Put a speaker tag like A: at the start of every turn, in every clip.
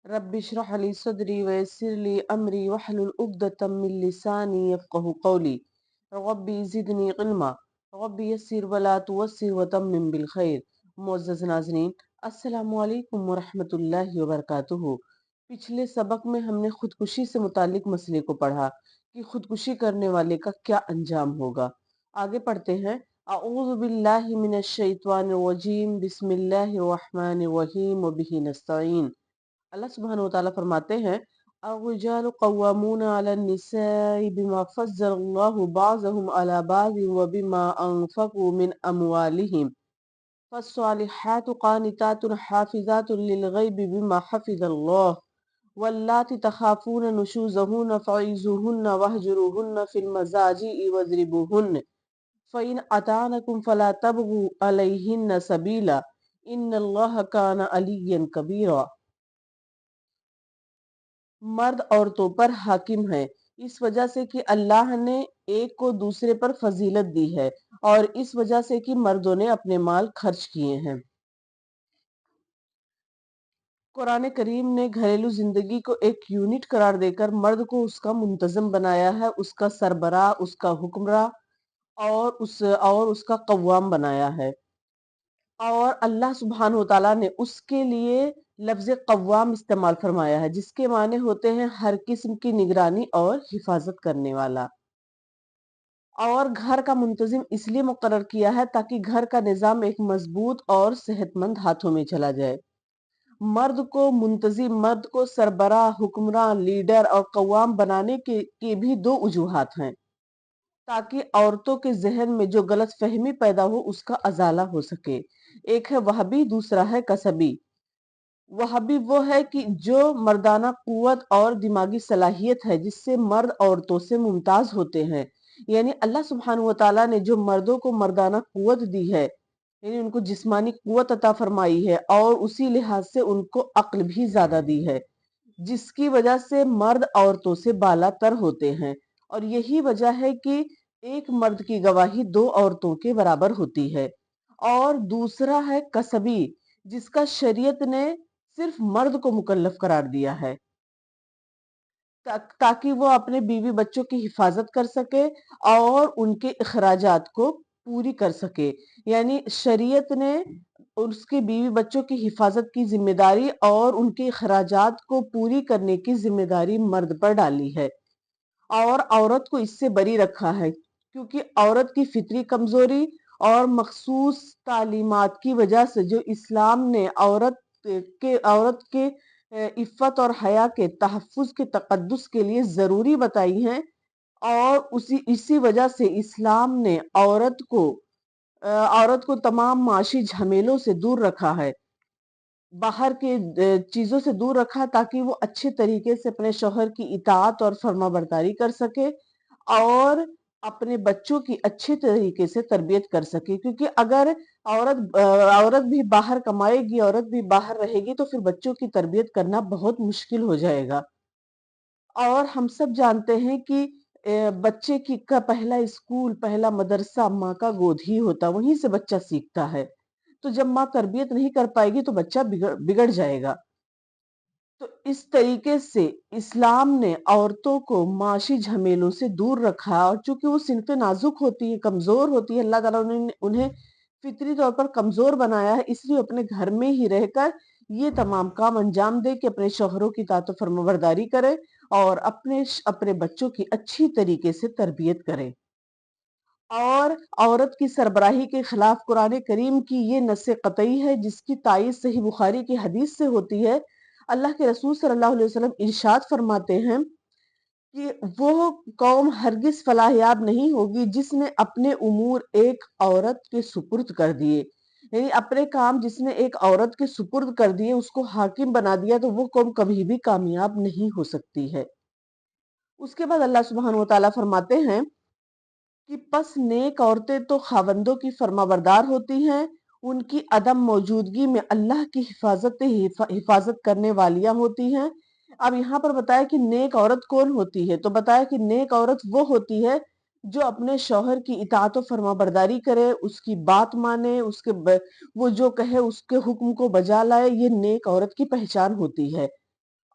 A: رب اشرح لي صدري ويسر لي أمري واحلل عقدة من لساني يفقه قولي. ربي زدنی علما. ربی یسر ولا تعسر وتمم بالخیر. معزز ناظرین، السلام علیکم ورحمۃ اللہ وبرکاتہ. پچھلے سبق میں ہم نے خودکشی سے متعلق مسئلے کو پڑھا کہ خودکشی کرنے والے کا کیا انجام ہوگا. آگے پڑھتے ہیں. اعوذ باللہ من الشیطان الرجیم، بسم اللہ الرحمن الرحیم وبہ نستعین. اللہ سبحانہ وتعالیٰ فرماتے ہیں الرجال قوامون علی النساء بما فضل اللہ بعضهم علی بعض وبما انفقوا من اموالهم فالصالحات قانتات حافظات للغیب بما حفظ اللہ واللاتی تخافون نشوزهن فعظوهن واہجروهن فی المضاجع واضربوهن فإن أطعنكم فلا تبغوا علیہن سبیلا ان اللہ کان علیا کبیرا. مرد عورتوں پر حاکم ہے اس وجہ سے کہ اللہ نے ایک کو دوسرے پر فضیلت دی ہے اور اس وجہ سے کہ مردوں نے اپنے مال خرچ کیے ہیں. قرآن کریم نے گھریلو زندگی کو ایک یونٹ قرار دے کر مرد کو اس کا منتظم بنایا ہے، اس کا سربراہ، اس کا حکمراں اور اس کا قوام بنایا ہے. اور اللہ سبحانہ وتعالیٰ نے اس کے لیے لفظ قوام استعمال فرمایا ہے جس کے معنی ہوتے ہیں ہر قسم کی نگرانی اور حفاظت کرنے والا. اور گھر کا منتظم اس لیے مقرر کیا ہے تاکہ گھر کا نظام ایک مضبوط اور صحت مند ہاتھوں میں چلا جائے. مرد کو منتظم، مرد کو سربراہ، حکمراں، لیڈر اور قوام بنانے کے بھی دو وجوہات ہیں تاکہ عورتوں کے ذہن میں جو غلط فہمی پیدا ہو اس کا ازالہ ہو سکے. ایک ہے وہابی، دوسرا ہے کسبی. وہابی وہ ہے کہ جو مردانہ قوت اور دماغی صلاحیت ہے جس سے مرد عورتوں سے ممتاز ہوتے ہیں. یعنی اللہ سبحانہ وتعالیٰ نے جو مردوں کو مردانہ قوت دی ہے، یعنی ان کو جسمانی قوت عطا فرمائی ہے اور اسی لحاظ سے ان کو عقل بھی زیادہ دی ہے جس کی وجہ سے مرد عورتوں سے بالا تر ہوتے ہیں. اور یہی وجہ ہے کہ ایک مرد کی گواہی دو عورتوں کے برابر ہوتی ہے. اور دوسرا ہے کسبی، جس کا شریعت نے صرف مرد کو مکلف قرار دیا ہے تاکہ وہ اپنے بیوی بچوں کی حفاظت کر سکے اور ان کے اخراجات کو پوری کر سکے. یعنی شریعت نے اس کے بیوی بچوں کی حفاظت کی ذمہ داری اور ان کے اخراجات کو پوری کرنے کی ذمہ داری مرد پر ڈالی ہے اور عورت کو اس سے بری رکھا ہے کیونکہ عورت کی فطری کمزوری اور مخصوص تعلیمات کی وجہ سے جو اسلام نے عورت کے عفت اور حیا کے تحفظ کے تقدس کے لیے ضروری بتائی ہیں، اور اسی وجہ سے اسلام نے عورت کو تمام معاشی جھمیلوں سے دور رکھا ہے، باہر کے چیزوں سے دور رکھا تاکہ وہ اچھے طریقے سے اپنے شوہر کی اطاعت اور فرما برداری کر سکے اور اپنے بچوں کی اچھے طریقے سے تربیت کر سکے. کیونکہ اگر عورت بھی باہر کمائے گی، عورت بھی باہر رہے گی تو پھر بچوں کی تربیت کرنا بہت مشکل ہو جائے گا. اور ہم سب جانتے ہیں کہ بچے کا پہلا اسکول، پہلا مدرسہ ماں کا گود ہی ہوتا، وہیں سے بچہ سیکھتا ہے. تو جب ماں تربیت نہیں کر پائے گی تو بچہ بگڑ جائے گا. تو اس طریقے سے اسلام نے عورتوں کو معاشی جھمیلوں سے دور رکھا، اور چونکہ وہ صنف نازک ہوتی ہے، کمزور ہوتی ہے، اللہ تعالیٰ نے انہیں فطری طور پر کمزور بنایا ہے، اس لیے اپنے گھر میں ہی رہ کر یہ تمام کام انجام دے کہ اپنے شوہروں کی اطاعت و فرمانبرداری کرے اور اپنے بچوں کی اچھی طریقے سے تربیت کرے. اور عورت کی سربراہی کے خلاف قرآن کریم کی یہ نص قطعی ہے جس کی تائید صحیح بخاری کی حدیث سے ہوتی ہے. اللہ کے رسول صلی اللہ علیہ وسلم ارشاد فرماتے ہیں کہ وہ قوم ہرگز فلاح یاب نہیں ہوگی جس نے اپنے امور ایک عورت کے سپرد کر دیے. یعنی اپنے کام جس نے ایک عورت کے سپرد کر دیے، اس کو حاکم بنا دیا، تو وہ قوم کبھی بھی کامیاب نہیں ہو سکتی ہے. اس کے بعد اللہ سبحانہ وتعالیٰ فرماتے ہیں کہ پس نیک عورتیں تو خاوندوں کی فرما بردار ہوتی ہیں، ان کی عدم موجودگی میں اللہ کی حفاظت کرنے والیاں ہوتی ہیں. اب یہاں پر بتایا کہ نیک عورت کون ہوتی ہے، تو بتایا کہ نیک عورت وہ ہوتی ہے جو اپنے شوہر کی اطاعت و فرما برداری کرے، اس کی بات مانے، وہ جو کہے اس کے حکم کو بجا لائے. یہ نیک عورت کی پہچان ہوتی ہے.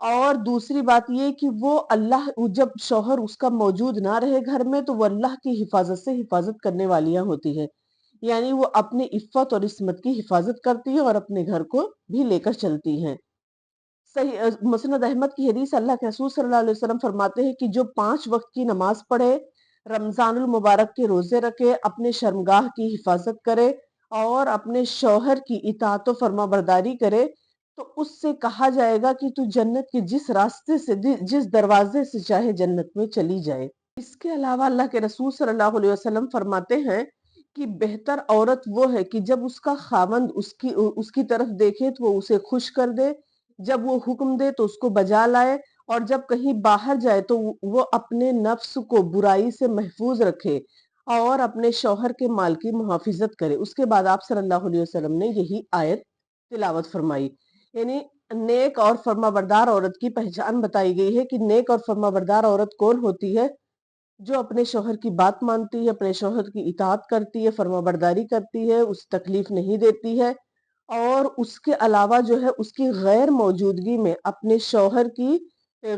A: اور دوسری بات یہ کہ وہ اللہ جب شوہر اس کا موجود نہ رہے گھر میں تو وہ اللہ کی حفاظت سے حفاظت کرنے والیاں ہوتی ہے، یعنی وہ اپنے عفت اور عصمت کی حفاظت کرتی ہے اور اپنے گھر کو بھی لے کر چلتی ہیں۔ صحیح مسند احمد کی حدیث، اللہ کے رسول صلی اللہ علیہ وسلم فرماتے ہیں کہ جو 5 وقت کی نماز پڑھے، رمضان المبارک کے روزے رکھے، اپنے شرمگاہ کی حفاظت کرے اور اپنے شوہر کی اطاعت و فرما برداری کرے تو اس سے کہا جائے گا کہ تو جنت کے جس راستے سے جس دروازے سے چاہے جنت میں چلی جائے۔ اس کے علاوہ اللہ کے رسول صلی اللہ علیہ وسلم فرماتے ہیں کہ بہتر عورت وہ ہے کہ جب اس کا خاوند اس کی طرف دیکھے تو وہ اسے خوش کر دے، جب وہ حکم دے تو اس کو بجا لائے، اور جب کہیں باہر جائے تو وہ اپنے نفس کو برائی سے محفوظ رکھے اور اپنے شوہر کے مال کی محافظت کرے۔ اس کے بعد آپ صلی اللہ علیہ وسلم نے یہی آیت تلاوت فرمائی، یعنی نیک اور فرما بردار عورت کی پہچان بتائی گئی ہے کہ نیک اور فرما بردار عورت کون ہوتی ہے؟ جو اپنے شوہر کی بات مانتی ہے، اپنے شوہر کی اطاعت کرتی ہے، فرما برداری کرتی ہے، اس تکلیف نہیں دیتی ہے، اور اس کے علاوہ جو ہے اس کی غیر موجودگی میں اپنے شوہر کی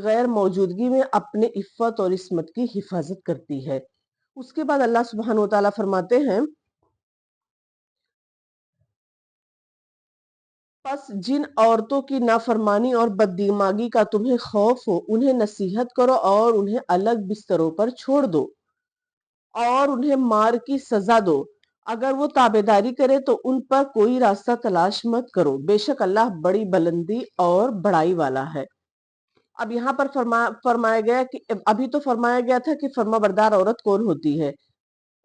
A: غیر موجودگی میں اپنے عفت اور عصمت کی حفاظت کرتی ہے۔ اس کے بعد اللہ سبحانہ و تعالیٰ فرماتے ہیں، پس جن عورتوں کی نافرمانی اور بددماغی کا تمہیں خوف ہو انہیں نصیحت کرو اور انہیں الگ بستروں پر چھوڑ دو اور انہیں مار کی سزا دو، اگر وہ تابعداری کرے تو ان پر کوئی راستہ تلاش مت کرو، بے شک اللہ بڑی بلندی اور بڑائی والا ہے۔ اب یہاں پر فرمایا گیا کہ ابھی تو فرمایا گیا تھا کہ فرما بردار عورت کون ہوتی ہے،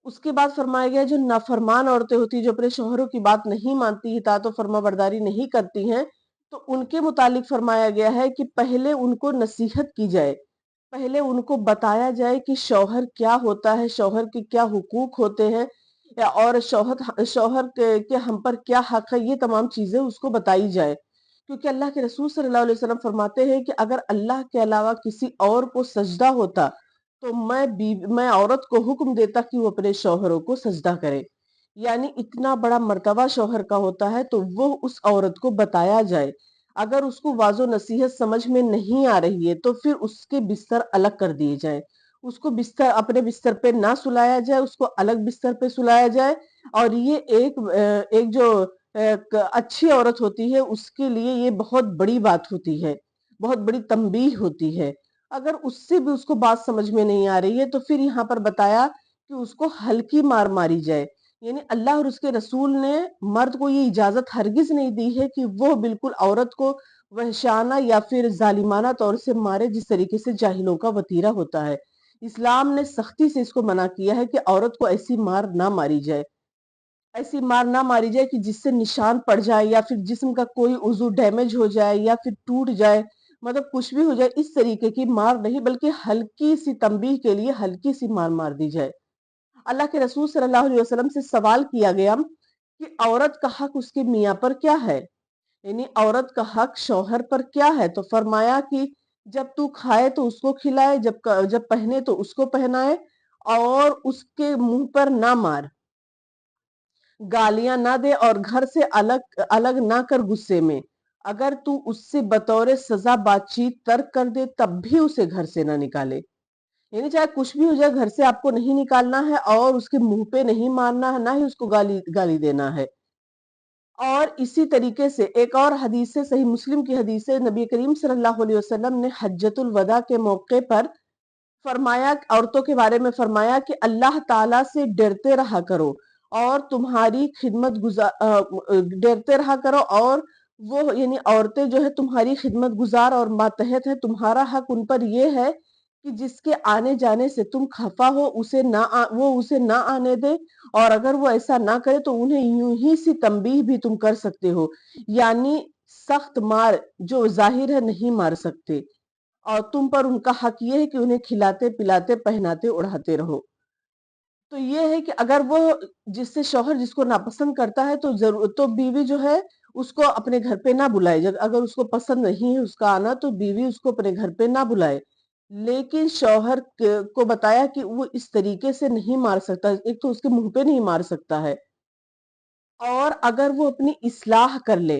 A: اس کے بعد فرمایا گیا جو نافرمان عورتیں ہوتی ہیں، جو اپنے شوہروں کی بات نہیں مانتی، اطاعت و فرما برداری نہیں کرتی ہیں، تو ان کے متعلق فرمایا گیا ہے کہ پہلے ان کو نصیحت کی جائے، پہلے ان کو بتایا جائے کہ شوہر کیا ہوتا ہے، شوہر کے کیا حقوق ہوتے ہیں، اور شوہر کے ہم پر کیا حق ہے، یہ تمام چیزیں اس کو بتائی جائے، کیونکہ اللہ کے رسول صلی اللہ علیہ وسلم فرماتے ہیں کہ اگر اللہ کے علاوہ کسی اور کو سجدہ ہوتا تو میں عورت کو حکم دیتا کہ وہ اپنے شوہروں کو سجدہ کرے، یعنی اتنا بڑا مرتبہ شوہر کا ہوتا ہے تو وہ اس عورت کو بتایا جائے، اگر اس کو واضح نصیحت سمجھ میں نہیں آ رہی ہے تو پھر اس کے بستر الگ کر دیے جائے، اس کو اپنے بستر پہ نہ سلایا جائے، اس کو الگ بستر پہ سلایا جائے، اور یہ ایک جو اچھی عورت ہوتی ہے اس کے لیے یہ بہت بڑی بات ہوتی ہے، بہت بڑی تنبیہ ہوتی ہے۔ اگر اس سے بھی اس کو بات سمجھ میں نہیں آ رہی ہے تو پھر یہاں پر بتایا کہ اس کو ہلکی مار ماری جائے، یعنی اللہ اور اس کے رسول نے مرد کو یہ اجازت ہرگز نہیں دی ہے کہ وہ بالکل عورت کو وحشانہ یا پھر ظالمانہ طور سے مارے، جس طریقے سے جاہلوں کا وتیرہ ہوتا ہے۔ اسلام نے سختی سے اس کو منع کیا ہے کہ عورت کو ایسی مار نہ ماری جائے، ایسی مار نہ ماری جائے کہ جس سے نشان پڑ جائے یا پھر جسم کا کوئی عضو ڈیمیج ہو جائے یا پھر ٹوٹ جائے، مطلب کچھ بھی ہو جائے، اس طریقے کی مار نہیں، بلکہ ہلکی سی تنبیہ کے لیے ہلکی سی مار دی جائے۔ اللہ کے رسول صلی اللہ علیہ وسلم سے سوال کیا گیا کہ عورت کا حق اس کے میاں پر کیا ہے، یعنی عورت کا حق شوہر پر کیا ہے، تو فرمایا کہ جب تو کھائے تو اس کو کھلائے، جب پہنے تو اس کو پہنائے، اور اس کے منہ پر نہ مار، گالیاں نہ دے، اور گھر سے الگ نہ کر غصے میں، اگر تو اس سے بطور سزا بات چیت ترک کر دے تب بھی اسے گھر سے نہ نکالے، یعنی چاہے کچھ بھی ہو جائے گھر سے آپ کو نہیں نکالنا ہے اور اس کے منہ پہ نہیں مارنا ہے، نہ ہی اس کو گالی دینا ہے۔ اور اسی طریقے سے ایک اور حدیث سے، صحیح مسلم کی حدیث سے، نبی کریم صلی اللہ علیہ وسلم نے حجۃ الوداع کے موقع پر فرمایا، عورتوں کے بارے میں فرمایا کہ اللہ تعالیٰ سے ڈرتے رہا کرو اور ڈرتے رہا کرو، اور وہ یعنی عورتیں جو ہے تمہاری خدمت گزار اور ماتحت ہے، تمہارا حق ان پر یہ ہے کہ جس کے آنے جانے سے تم خفا ہو وہ اسے نہ آنے دے، اور اگر وہ ایسا نہ کرے تو انہیں یوں ہی سی تنبیہ بھی تم کر سکتے ہو، یعنی سخت مار جو ظاہر ہے نہیں مار سکتے، اور تم پر ان کا حق یہ ہے کہ انہیں کھلاتے پلاتے پہناتے اڑاتے رہو۔ تو یہ ہے کہ اگر وہ جس سے شوہر جس کو ناپسند کرتا ہے تو بیوی جو ہے اس کو اپنے گھر پہ نہ بلائے، اگر اس کو پسند نہیں ہے اس کا آنا تو بیوی اس کو اپنے گھر پہ نہ بلائے، لیکن شوہر کو بتایا کہ وہ اس طریقے سے نہیں مار سکتا، ایک تو اس کے منہ پہ نہیں مار سکتا ہے، اور اگر وہ اپنی اصلاح کر لے